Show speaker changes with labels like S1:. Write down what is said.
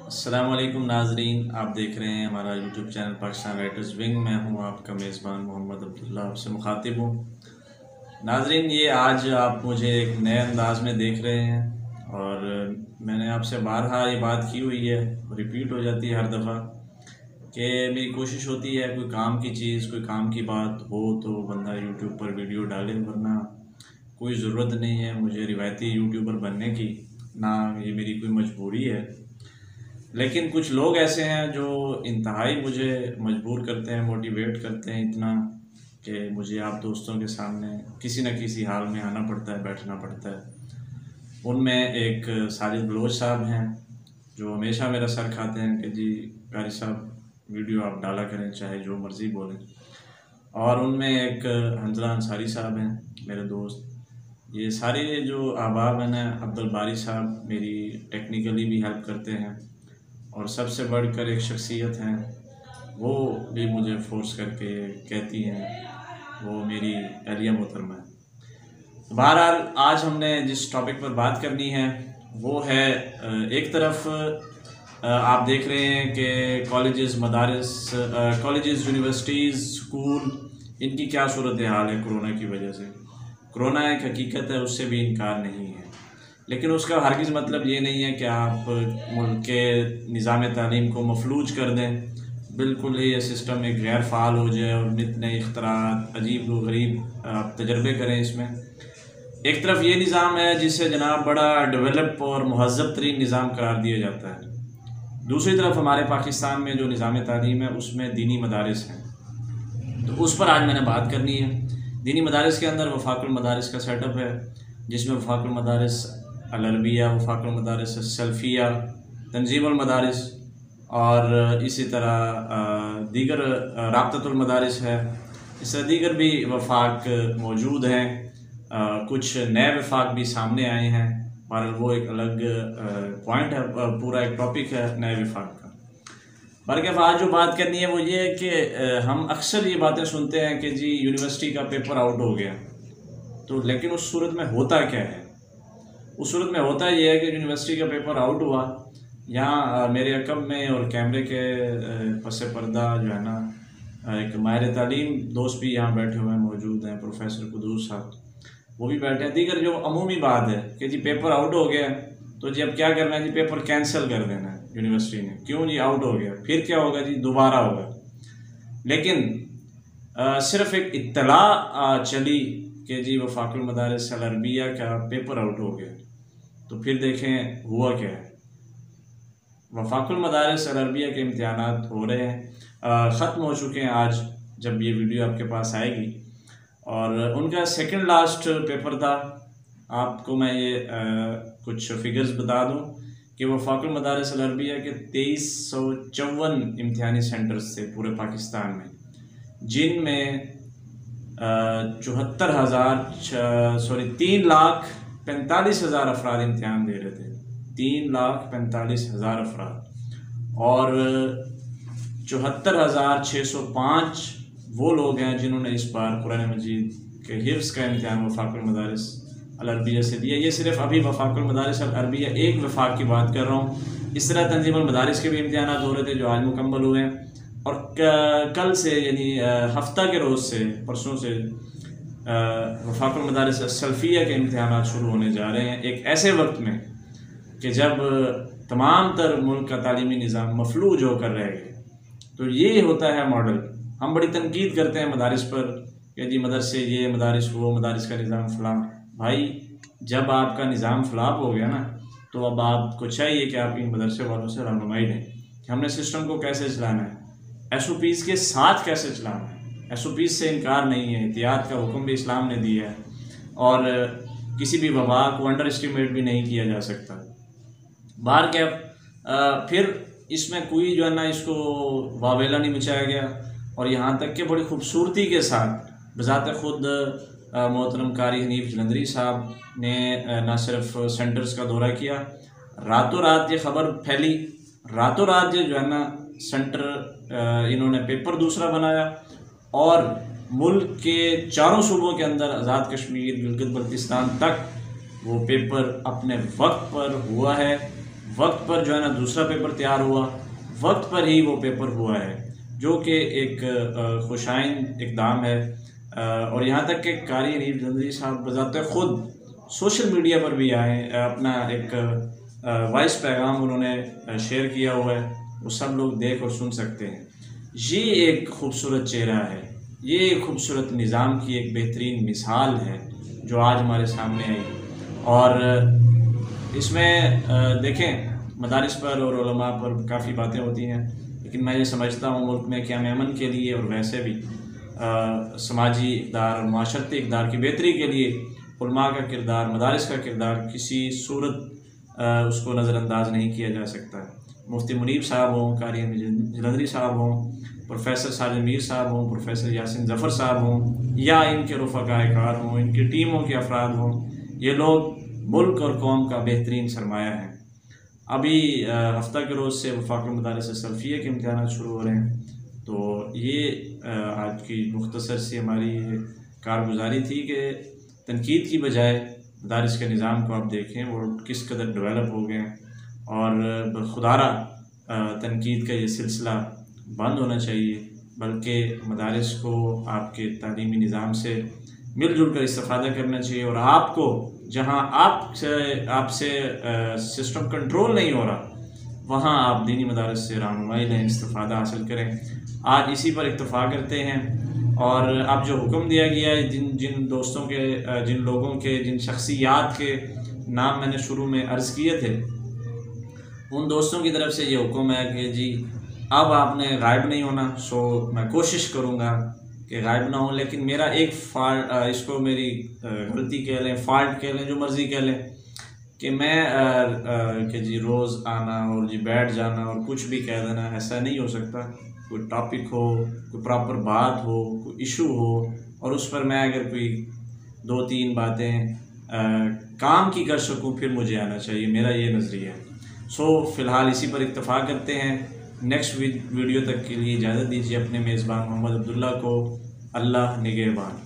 S1: अस्सलाम वालेकुम नाजरीन, आप देख रहे हैं हमारा YouTube channel Pakistan writers wing. मैं हूं आपका मेज़बान मोहम्मद अब्दुल्ला, आपसे मुखातिब हूं। नाजरीन, ये आज आप मुझे एक नए अंदाज में देख रहे हैं और मैंने आपसे बारहा ये बात की हुई है, रिपीट हो जाती है हर दफ़ा कि मेरी कोशिश होती है कोई काम की चीज़, कोई काम की बात हो तो बंदा यूट्यूब पर वीडियो डाले, वरना कोई ज़रूरत नहीं है मुझे रिवायती यूट्यूबर बनने की, ना ये मेरी कोई मजबूरी है। लेकिन कुछ लोग ऐसे हैं जो इंतहाई मुझे मजबूर करते हैं, मोटिवेट करते हैं इतना कि मुझे आप दोस्तों के सामने किसी न किसी हाल में आना पड़ता है, बैठना पड़ता है। उनमें एक साजिद बलोच साहब हैं जो हमेशा मेरा सर खाते हैं कि जी कारी साहब वीडियो आप डाला करें, चाहे जो मर्ज़ी बोलें। और उनमें एक हंजला अंसारी साहब हैं मेरे दोस्त। ये सारे जो अहबाब हैं ना, अब्दुल बारी साहब मेरी टेक्निकली भी हेल्प करते हैं और सबसे बढ़कर एक शख्सियत हैं, वो भी मुझे फ़ोर्स करके कहती हैं, वो मेरी अहलिया मोहतरमा है। बहरहाल आज हमने जिस टॉपिक पर बात करनी है वो है, एक तरफ आप देख रहे हैं कि कॉलेजेस, मदारिस, कॉलेजेस, यूनिवर्सिटीज़, स्कूल, इनकी क्या सूरत हाल है कोरोना की वजह से। कोरोना एक हकीकत है, उससे भी इनकार नहीं है, लेकिन उसका हरगिज़ मतलब ये नहीं है कि आप मुल्क के निज़ाम तालीम को मफलूज कर दें, बिल्कुल ही ये सिस्टम एक गैर फ़ाल हो जाए और नित नए इख्तरात, अजीब व गरीब आप तजर्बे करें इसमें। एक तरफ ये निज़ाम है जिसे जनाब बड़ा डेवलप और महज़्ज़ब तरीन निज़ाम करार दिया जाता है, दूसरी तरफ हमारे पाकिस्तान में जो निज़ाम तालीम है उसमें दीनी मदारिस हैं, तो उस पर आज मैंने बात करनी है। दीनी मदारिस के अंदर वफाकुल मदारिस का सेटअप है, जिसमें वफाकुल मदारिस अल-अरबिया, वफाकुल मदारिस सल्फिया, तंजीमुल मदारिस और इसी तरह दीगर राब्ततुल मदारिस है। इससे दीगर भी वफाक मौजूद हैं, कुछ नए वफाक भी सामने आए हैं, और वो एक अलग पॉइंट है, पूरा एक टॉपिक है नए वफाक का। बल्कि आज जो बात करनी है वो ये है कि हम अक्सर ये बातें सुनते हैं कि जी यूनिवर्सिटी का पेपर आउट हो गया, तो लेकिन उस सूरत में होता क्या है? उस सूरत में होता ये है कि यूनिवर्सिटी का पेपर आउट हुआ, यहाँ मेरे अकब में और कैमरे के पस पर्दा जो है ना, एक माहिर तालीम दोस्त भी यहाँ बैठे हुए हैं, मौजूद हैं, प्रोफेसर कुदूस साहब, वो भी बैठे हैं। दीगर जो अमूमी बात है कि जी पेपर आउट हो गया, तो जी अब क्या करना है, जी पेपर कैंसिल कर देना है यूनिवर्सिटी ने, क्यों जी आउट हो गया, फिर क्या होगा जी, दोबारा होगा। लेकिन सिर्फ एक इत्तला चली कि जी वफाकुल मदारिस अल-अरबिया का पेपर आउट हो गया, तो फिर देखें हुआ क्या है। वफाकुल मदारिस अल-अरबिया के इम्तिहानात हो रहे हैं, ख़त्म हो चुके हैं आज जब ये वीडियो आपके पास आएगी, और उनका सेकंड लास्ट पेपर था। आपको मैं ये कुछ फिगर्स बता दूं कि वफाकुल मदारिस अल-अरबिया के 2354 इम्तिहानी सेंटर्स थे पूरे पाकिस्तान में, जिनमें 3,45,000 अफराद इम्तिहान दे रहे थे, 3,45,000 अफराद, और 74,605 वो लोग हैं जिन्होंने इस बार कुरान मजीद के हिफ्ज़ का इम्तिहान वफाकुल मदारिस अल-अरबिया से दिया। ये सिर्फ अभी वफाकुल मदारिस अल-अरबिया एक वफाक की बात कर रहा हूँ, इस तरह तंजीमुल मदारिस के भी इम्तिहान हो रहे थे जो आज मुकम्मल हुए हैं, और कल से यानी हफ्ता के रोज़ से, परसों से वफाकुल मदारिस सल्फिया के इम्तिहान शुरू होने जा रहे हैं, एक ऐसे वक्त में कि जब तमाम तर मुल्क का तालीमी निज़ाम मफलूज होकर रह गए। तो ये होता है मॉडल। हम बड़ी तनकीद करते हैं मदारिस पर कि जी मदरसे ये, मदारिस वो, मदारिस का निज़ाम फ़लाँ। भाई जब आपका निज़ाम फ़लाप हो गया ना, तो अब आपको चाहिए कि आप इन मदरसे वालों से रहनुमाई दें कि हमने सिस्टम को कैसे चलाना है, SOPs के साथ कैसे चलाना है। SOPs से इनकार नहीं है, एहतियात का हुक्म भी इस्लाम ने दिया है, और किसी भी वबा को अंडर एस्टिमेट भी नहीं किया जा सकता। बाहर क्या फिर इसमें कोई जो है ना, इसको वावेला नहीं मचाया गया, और यहाँ तक कि बड़ी खूबसूरती के साथ बज़ात खुद मोहतरम कारी हनीफ जलंधरी साहब ने न सिर्फ सेंटर्स का दौरा किया, रातों रात ये खबर फैली, रातों रात जो है ना सेंटर इन्होंने पेपर दूसरा बनाया, और मुल्क के चारों सूबों के अंदर आज़ाद कश्मीर, गिलगित बल्तिस्तान तक वो पेपर अपने वक्त पर हुआ है। वक्त पर जो है ना दूसरा पेपर तैयार हुआ, वक्त पर ही वो पेपर हुआ है, जो कि एक खुशाइन इक़दाम है। और यहाँ तक कि कारी अनीफ जंदरी साहब बजाते खुद सोशल मीडिया पर भी आए, अपना एक वॉइस पैगाम उन्होंने शेयर किया हुआ है, वो सब लोग देख और सुन सकते हैं। ये एक खूबसूरत चेहरा है, ये एक खूबसूरत निज़ाम की एक बेहतरीन मिसाल है जो आज हमारे सामने आई। और इसमें देखें मदारिस पर और उलमा पर काफ़ी बातें होती हैं, लेकिन मैं ये समझता हूँ मुल्क में क़याम अमन के लिए और वैसे भी समाजी इक़दार और माशरती इक़दार की बेहतरी के लिए उलमा का किरदार, मदारिस का किरदार किसी सूरत उसको नज़रअंदाज नहीं किया जा सकता। मुफ्ती मुनीब साहब हों, कारी अनीफ जलंधरी साहब हों, प्रोफेसर साजिद मीर साहब हों, प्रोफेसर यासिन ज़फ़र साहब हों, या इनके रफ़क़ाए-कार हों, इनकी टीमों के अफराद हों, ये लोग मुल्क और कौम का बेहतरीन सरमाया है। अभी हफ्ता के रोज़ से वफाक़ी मदारिस सल्फ़िया के इम्तिहानात शुरू हो रहे हैं, तो ये आज की मुख्तसर सी हमारी कारगुजारी थी कि तनकीद की बजाय मदारिस के निज़ाम को आप देखें वो किस कदर डेवलप हो गए हैं, और खुदारा तनकीद का ये सिलसिला बंद होना चाहिए, बल्कि मदारिस को आपके तालीमी निज़ाम से मिलजुल कर इस्तेफ़ादा करना चाहिए। और आपको जहाँ आपसे सिस्टम कंट्रोल नहीं हो रहा, वहाँ आप दीनी मदारिस से रहनुमाई लें, इस्तेफ़ादा हासिल करें। आज इसी पर इत्तफ़ा करते हैं, और अब जो हुक्म दिया गया है, जिन दोस्तों के, जिन लोगों के, जिन शख्सियात के नाम मैंने शुरू में अर्ज़ किए थे, उन दोस्तों की तरफ से ये हुक्म है कि जी अब आपने गायब नहीं होना। सो मैं कोशिश करूँगा कि गायब ना हो, लेकिन मेरा एक इसको मेरी गलती कह लें, फ़ाल्ट कह लें, जो मर्ज़ी कह लें, कि मैं कि जी रोज़ आना और जी बैठ जाना और कुछ भी कह देना, ऐसा नहीं हो सकता। कोई टॉपिक हो, कोई प्रॉपर बात हो, कोई इशू हो, और उस पर मैं अगर कोई 2-3 बातें काम की कर सकूं, फिर मुझे आना चाहिए, मेरा ये नज़रिया है। सो फ़िलहाल इसी पर इत्तफ़ा करते हैं। नेक्स्ट वीडियो तक के लिए इजाज़त दीजिए अपने मेज़बान मोहम्मद अब्दुल्ला को। अल्लाह निगहबान।